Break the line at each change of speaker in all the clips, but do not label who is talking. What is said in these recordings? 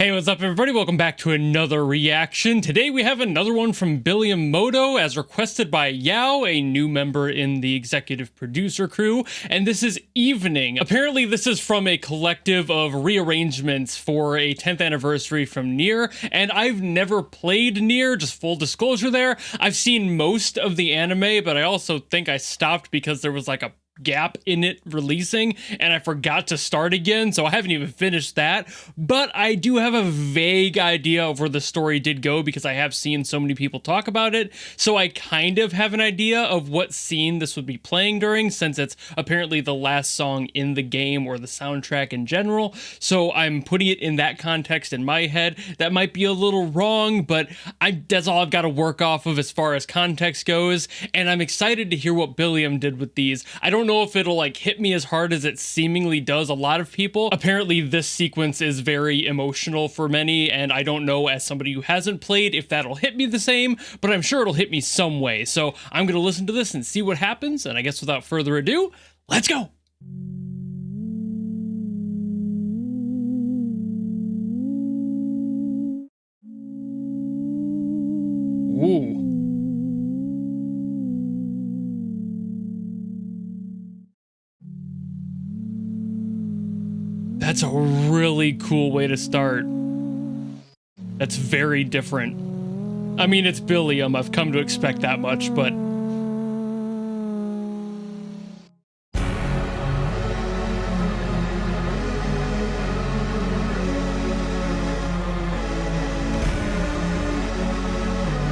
Hey, what's up everybody? Welcome back to another reaction. Today we have another one from BilliumMoto as requested by Yao, a new member in the executive producer crew, and this is Evening. Apparently this is from a collective of rearrangements for a 10th anniversary from Nier, and I've never played Nier, just full disclosure there. I've seen most of the anime, but I also think I stopped because there was like a gap in it releasing and I forgot to start again, so I haven't even finished that. But I do have a vague idea of where the story did go because I have seen so many people talk about it, so I kind of have an idea of what scene this would be playing during, since it's apparently the last song in the game or the soundtrack in general. So I'm putting it in that context in my head. That might be a little wrong, but that's all I've got to work off of as far as context goes, and I'm excited to hear what Billium did with these. I don't know if it'll like hit me as hard as it seemingly does a lot of people. Apparently this sequence is very emotional for many, and I don't know, as somebody who hasn't played, if that'll hit me the same, but I'm sure it'll hit me some way. So I'm gonna listen to this and see what happens, and I guess without further ado, let's go! Ooh. That's a really cool way to start. That's very different. I mean, it's Billium, I've come to expect that much, but...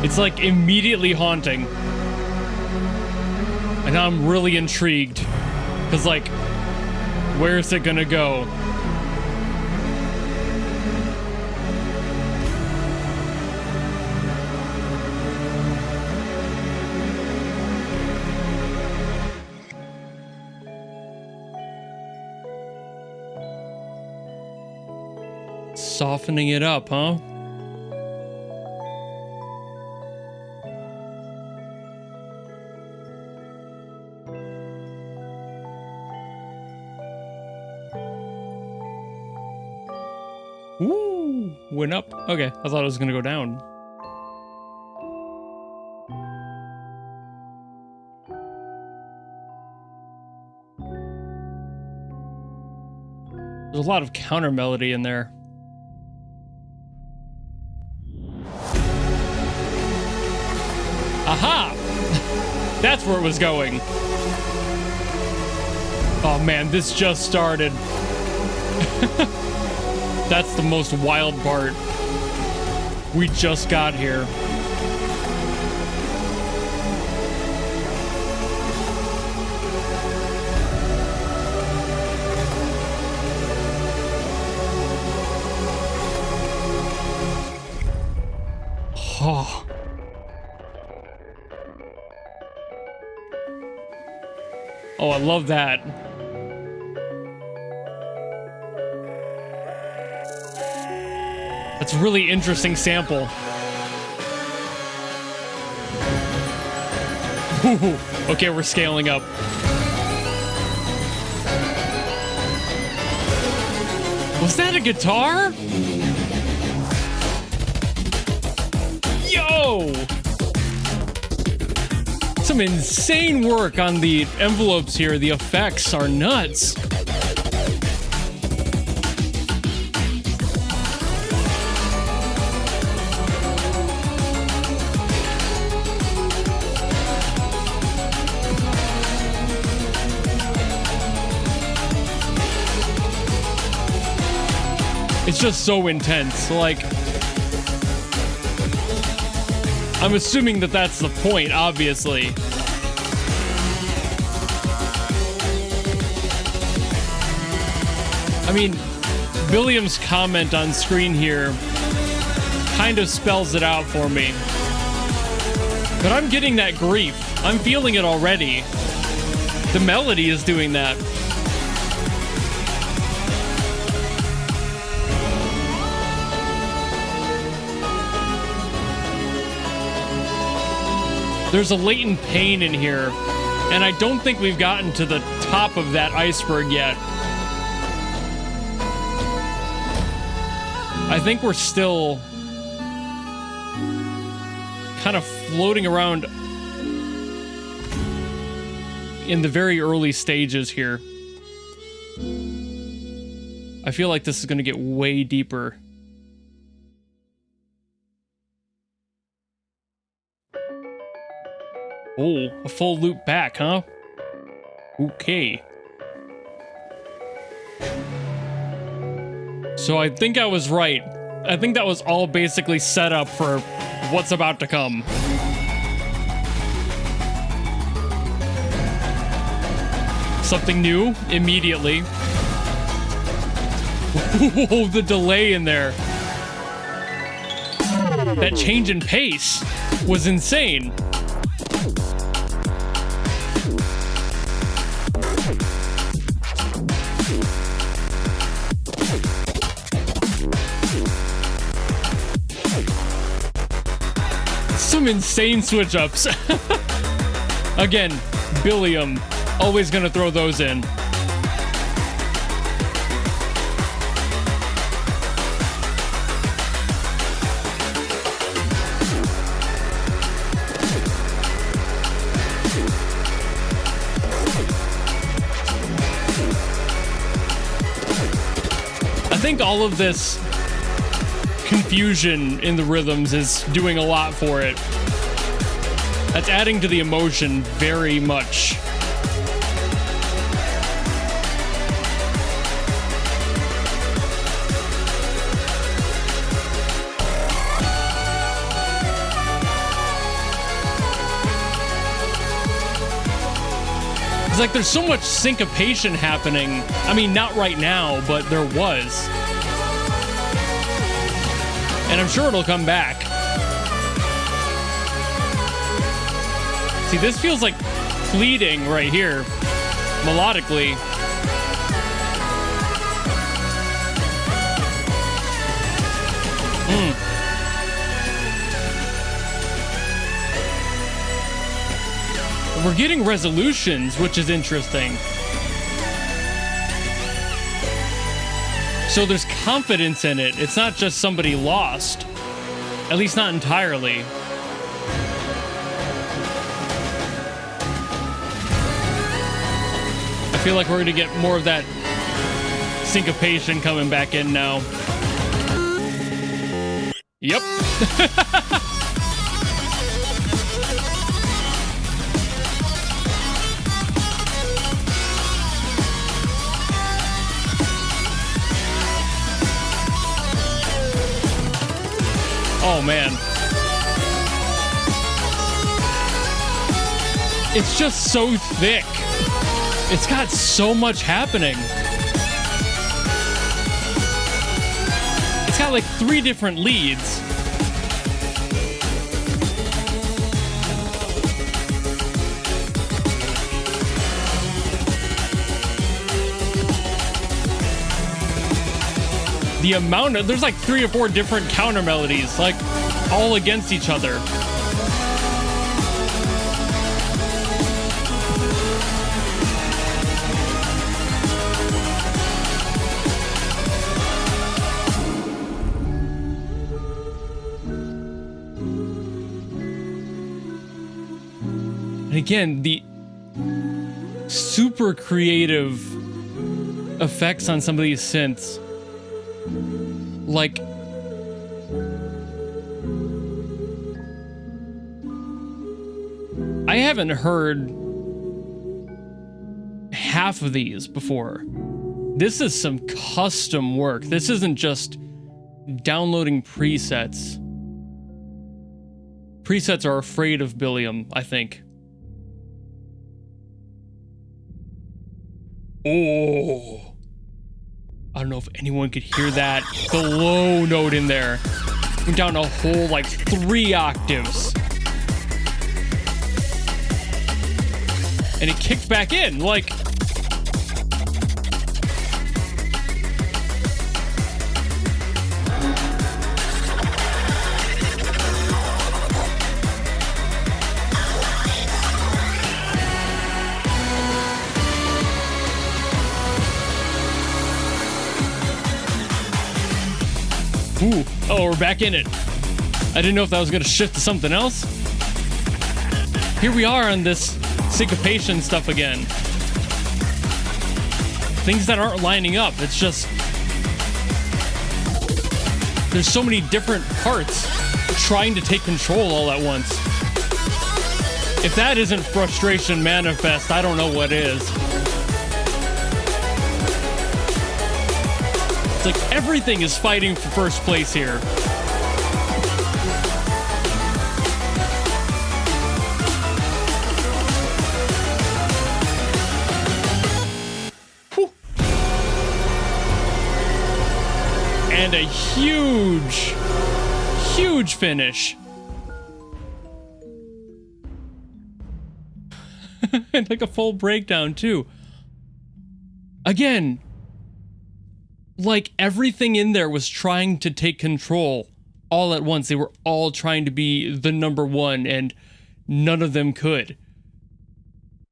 it's like immediately haunting. And I'm really intrigued. Cause like, where's it gonna go? Softening it up, huh? Ooh, went up. Okay, I thought it was gonna go down. There's a lot of counter melody in there. Aha! That's where it was going. Oh man, this just started. That's the most wild part. We just got here. Oh. Oh, I love that. That's a really interesting sample. Ooh, okay, we're scaling up. Was that a guitar? Yo! Some insane work on the envelopes here. The effects are nuts. It's just so intense. Like, I'm assuming that that's the point, obviously. I mean, Billiam's comment on screen here kind of spells it out for me. But I'm getting that grief. I'm feeling it already. The melody is doing that. There's a latent pain in here, and I don't think we've gotten to the top of that iceberg yet. I think we're still kind of floating around in the very early stages here. I feel like this is going to get way deeper. Oh, a full loop back, huh? Okay. So I think I was right. I think that was all basically set up for what's about to come. Something new immediately. Oh, the delay in there. That change in pace was insane. Some insane switch ups. Again, Billium, always gonna throw those in. I think all of this confusion in the rhythms is doing a lot for it. That's adding to the emotion very much. It's like there's so much syncopation happening. I mean, not right now, but there was. And I'm sure it'll come back. See, this feels like pleading right here, melodically. We're getting resolutions, which is interesting. So there's confidence in it. It's not just somebody lost. At least not entirely. I feel like we're gonna get more of that syncopation coming back in now. Yep. Oh man. It's just so thick. It's got so much happening. It's got like 3 different leads. The amount of, there's like 3 or 4 different counter melodies, like all against each other. And again, the super creative effects on some of these synths. Like, I haven't heard half of these before. This is some custom work. This isn't just downloading presets. Presets are afraid of Billium, I think. Oh. I don't know if anyone could hear that. The low note in there. Went down a whole, like, 3 octaves. And it kicked back in, like... Ooh. Ooh, oh, we're back in it. I didn't know if that was gonna shift to something else. Here we are on this syncopation stuff again. Things that aren't lining up. It's just... there's so many different parts trying to take control all at once. If that isn't frustration manifest, I don't know what is. It's like everything is fighting for first place here. And a huge, huge finish. And like a full breakdown too. Again, like everything in there was trying to take control all at once. They were all trying to be the number one and none of them could.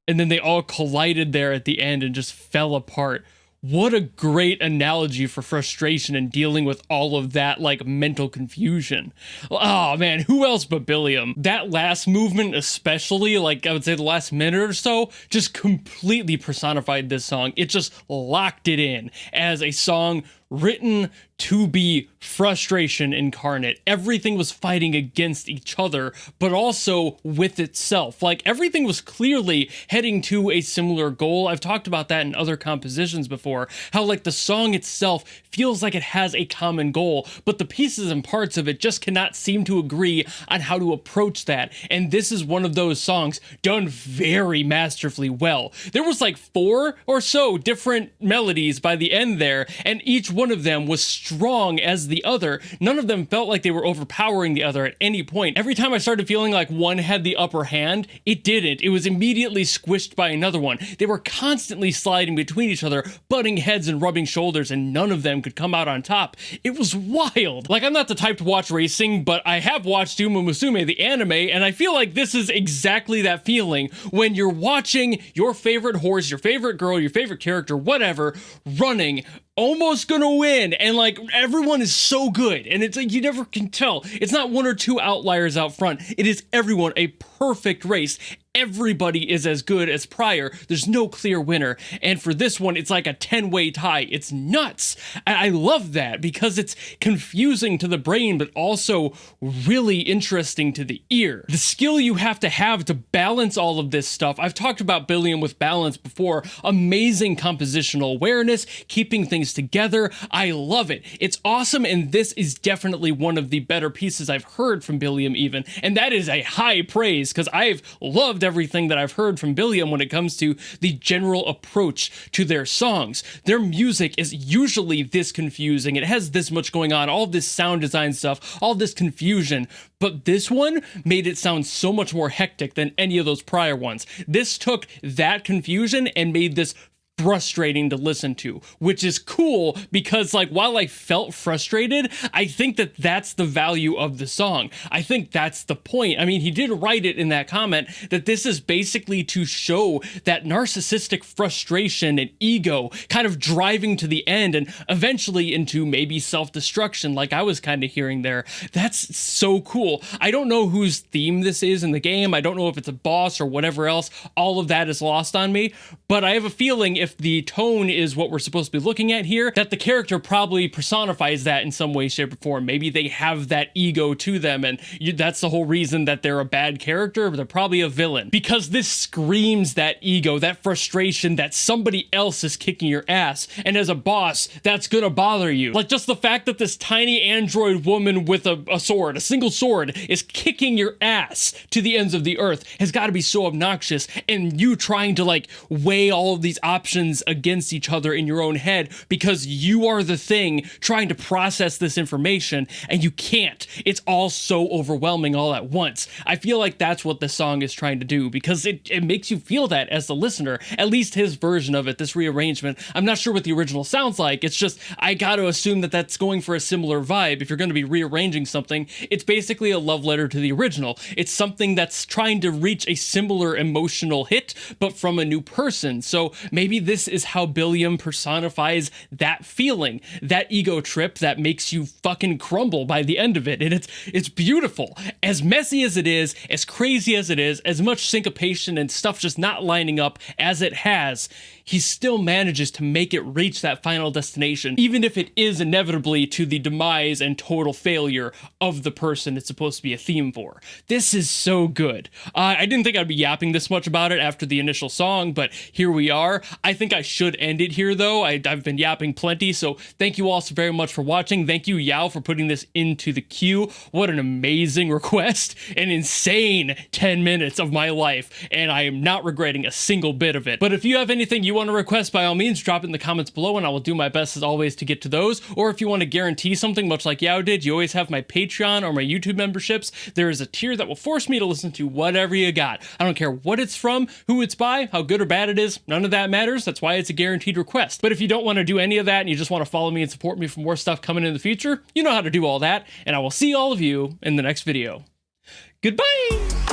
And then they all collided there at the end and just fell apart. What a great analogy for frustration and dealing with all of that, like, mental confusion. Oh, man, who else but Billium? That last movement especially, like, I would say the last minute or so, just completely personified this song. It just locked it in as a song written to be frustration incarnate. Everything was fighting against each other, but also with itself. Like, everything was clearly heading to a similar goal. I've talked about that in other compositions before, how like the song itself feels like it has a common goal, but the pieces and parts of it just cannot seem to agree on how to approach that. And this is one of those songs done very masterfully well. There was like 4 or so different melodies by the end there, and each one of them was strong as the other. None of them felt like they were overpowering the other at any point. Every time I started feeling like one had the upper hand, it didn't. It was immediately squished by another one. They were constantly sliding between each other, butting heads and rubbing shoulders, and none of them could come out on top. It was wild. Like, I'm not the type to watch racing, but I have watched Uma Musume, the anime, and I feel like this is exactly that feeling when you're watching your favorite horse, your favorite girl, your favorite character, whatever, running, almost gonna win, and like everyone is so good, and it's like you never can tell. It's not 1 or 2 outliers out front. It is everyone, a perfect race. Everybody is as good as prior. There's no clear winner. And for this one, it's like a 10-way tie. It's nuts. I love that because it's confusing to the brain, but also really interesting to the ear. The skill you have to balance all of this stuff. I've talked about Billium with balance before. Amazing compositional awareness, keeping things together. I love it. It's awesome, and this is definitely one of the better pieces I've heard from Billium even. And that is a high praise because I've loved everything that I've heard from Billium when it comes to the general approach to their songs. Their music is usually this confusing. It has this much going on, all this sound design stuff, all this confusion, but this one made it sound so much more hectic than any of those prior ones. This took that confusion and made this frustrating to listen to, which is cool because like while I felt frustrated, I think that that's the value of the song. I think that's the point. I mean, he did write it in that comment that this is basically to show that narcissistic frustration and ego kind of driving to the end and eventually into maybe self-destruction like I was kind of hearing there. That's so cool. I don't know whose theme this is in the game. I don't know if it's a boss or whatever else. All of that is lost on me, but I have a feeling if the tone is what we're supposed to be looking at here, that the character probably personifies that in some way, shape, or form. Maybe they have that ego to them, and that's the whole reason that they're a bad character, but they're probably a villain. Because this screams that ego, that frustration that somebody else is kicking your ass, and as a boss, that's gonna bother you. Like just the fact that this tiny android woman with a sword, a single sword, is kicking your ass to the ends of the earth has got to be so obnoxious, and you trying to like weigh all of these options against each other in your own head because you are the thing trying to process this information and you can't. It's all so overwhelming all at once. I feel like that's what the song is trying to do because it makes you feel that as the listener, at least his version of it, this rearrangement. I'm not sure what the original sounds like. It's just, I got to assume that that's going for a similar vibe. If you're going to be rearranging something, it's basically a love letter to the original. It's something that's trying to reach a similar emotional hit, but from a new person. So maybe this is how Billium personifies that feeling, that ego trip that makes you fucking crumble by the end of it. And it's beautiful. As messy as it is, as crazy as it is, as much syncopation and stuff just not lining up as it has, he still manages to make it reach that final destination, even if it is inevitably to the demise and total failure of the person it's supposed to be a theme for. This is so good. I didn't think I'd be yapping this much about it after the initial song, but here we are. I think I should end it here, though. I've been yapping plenty, so thank you all so very much for watching. Thank you, Yao, for putting this into the queue. What an amazing request. An insane 10 minutes of my life, and I am not regretting a single bit of it. But if you have anything you want to request, by all means, drop it in the comments below, and I will do my best as always to get to those. Or if you want to guarantee something, much like Yao did, you always have my Patreon or my YouTube memberships. There is a tier that will force me to listen to whatever you got. I don't care what it's from, who it's by, how good or bad it is. None of that matters. That's why it's a guaranteed request. But if you don't want to do any of that and you just want to follow me and support me for more stuff coming in the future, you know how to do all that, and I will see all of you in the next video. Goodbye!